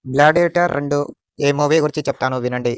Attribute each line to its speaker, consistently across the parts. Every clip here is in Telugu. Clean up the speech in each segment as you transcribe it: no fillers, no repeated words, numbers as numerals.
Speaker 1: గ్లాడియేటర్ 2 ఈ మూవీ గురించి చెప్తాను వినండి.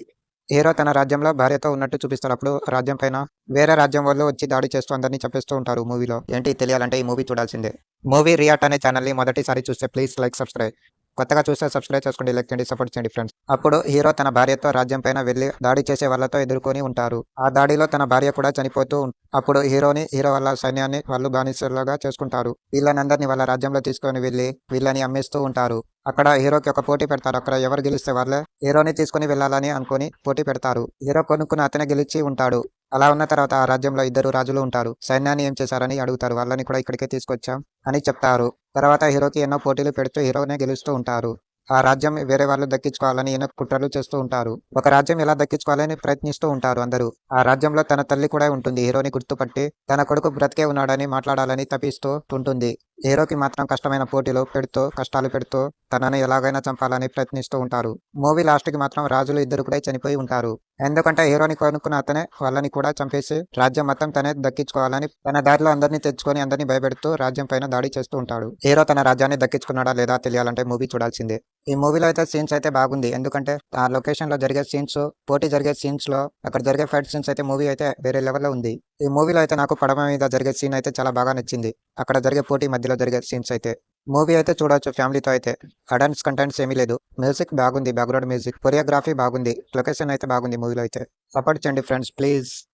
Speaker 1: హీరో తన రాజ్యంలో భార్యతో ఉన్నట్టు చూపిస్తారు. అప్పుడు రాజ్యం పైన వేరే రాజ్యం వాళ్ళు వచ్చి దాడి చేస్తూ అందరిని చంపేస్తూ ఉంటారు మూవీలో. ఏంటి తెలియాలంటే ఈ మూవీ చూడాల్సిందే. మూవీ రియాక్ట్ అనే ఛానల్‌ని మొదటిసారి చూస్తే ప్లీజ్ లైక్, సబ్స్క్రైబ్. కొత్తగా చూస్తే సబ్స్క్రైబ్ చేసుకోండి, లైక్ చేయండి, సపోర్ట్ చేయండి ఫ్రెండ్స్. అప్పుడు హీరో తన భార్యతో రాజ్యం పైన వెళ్లి దాడి చేసే వాళ్ళతో ఎదుర్కొని ఉంటారు. ఆ దాడిలో తన భార్య కూడా చనిపోతూ అప్పుడు హీరో వాళ్ళ సైన్యాన్ని వాళ్ళు బానిసలుగా చేసుకుంటారు. వీళ్ళనందరిని వాళ్ళ రాజ్యంలో తీసుకొని వెళ్లి వీళ్ళని అమ్మేస్తూ ఉంటారు. అక్కడ హీరోకి ఒక పోటీ పెడతారు. అక్కడ ఎవరు గెలిస్తే వాళ్ళే హీరోని తీసుకొని వెళ్ళాలని అనుకొని పోటీ పెడతారు. హీరో కొనుక్కున్న అతనే గెలిచి ఉంటాడు. అలా ఉన్న తర్వాత ఆ రాజ్యంలో ఇద్దరు రాజులు ఉంటారు. సైన్యాన్ని ఏం చేశారని అడుగుతారు. వాళ్ళని కూడా ఇక్కడికే తీసుకొచ్చాం అని చెప్తారు. తర్వాత హీరోకి ఎన్నో పోటీలు పెడుతూ హీరోనే గెలుస్తూ ఉంటారు. ఆ రాజ్యం వేరే వాళ్ళు దక్కించుకోవాలని ఈయన కుట్రలు చేస్తూ ఉంటారు. ఒక రాజ్యం ఎలా దక్కించుకోవాలని ప్రయత్నిస్తూ ఉంటారు అందరూ. ఆ రాజ్యంలో తన తల్లి కూడా ఉంటుంది. హీరోని గుర్తుపట్టి తన కొడుకు బ్రతికే ఉన్నాడని మాట్లాడాలని తపిస్తూ ఉంటుంది. హీరోకి మాత్రం కష్టమైన పోటీలు పెడుతూ కష్టాలు పెడుతూ తనని ఎలాగైనా చంపాలని ప్రయత్నిస్తూ ఉంటారు. మూవీ లాస్ట్‌కి మాత్రం రాజులు ఇద్దరు కూడా చనిపోయి ఉంటారు. ఎందుకంటే హీరోని కొనుక్కున్న అతనే వాళ్ళని కూడా చంపేసి రాజ్యం మొత్తం తనే దక్కించుకోవాలని తన దారిలో అందరిని తెచ్చుకొని అందరిని భయపెడుతూ రాజ్యం పైన దాడి చేస్తూ ఉంటాడు. హీరో తన రాజ్యాన్ని దక్కించుకున్నాడా లేదా తెలియాలంటే మూవీ చూడాల్సిందే. ఈ మూవీలో అయితే సీన్స్ అయితే బాగుంది. ఎందుకంటే ఆ లొకేషన్‌లో జరిగే సీన్స్, పోటీ జరిగే సీన్స్‌లో అక్కడ జరిగే ఫైట్ సీన్స్ అయితే మూవీ అయితే వేరే లెవెల్‌లో ఉంది. ఈ మూవీలో అయితే నాకు పడవ మీద జరిగే సీన్ అయితే చాలా బాగా నచ్చింది. అక్కడ జరిగే పోటీ మధ్యలో జరిగే సీన్స్ అయితే. మూవీ అయితే చూడొచ్చు ఫ్యామిలీతో అయితే. అడల్ట్స్ కంటెంట్స్ ఏమీ లేదు. మ్యూజిక్ బాగుంది. Background music. కొరియోగ్రఫీ బాగుంది. లొకేషన్ అయితే బాగుంది మూవీలో అయితే. సపోర్ట్ చేయండి ఫ్రెండ్స్ ప్లీజ్.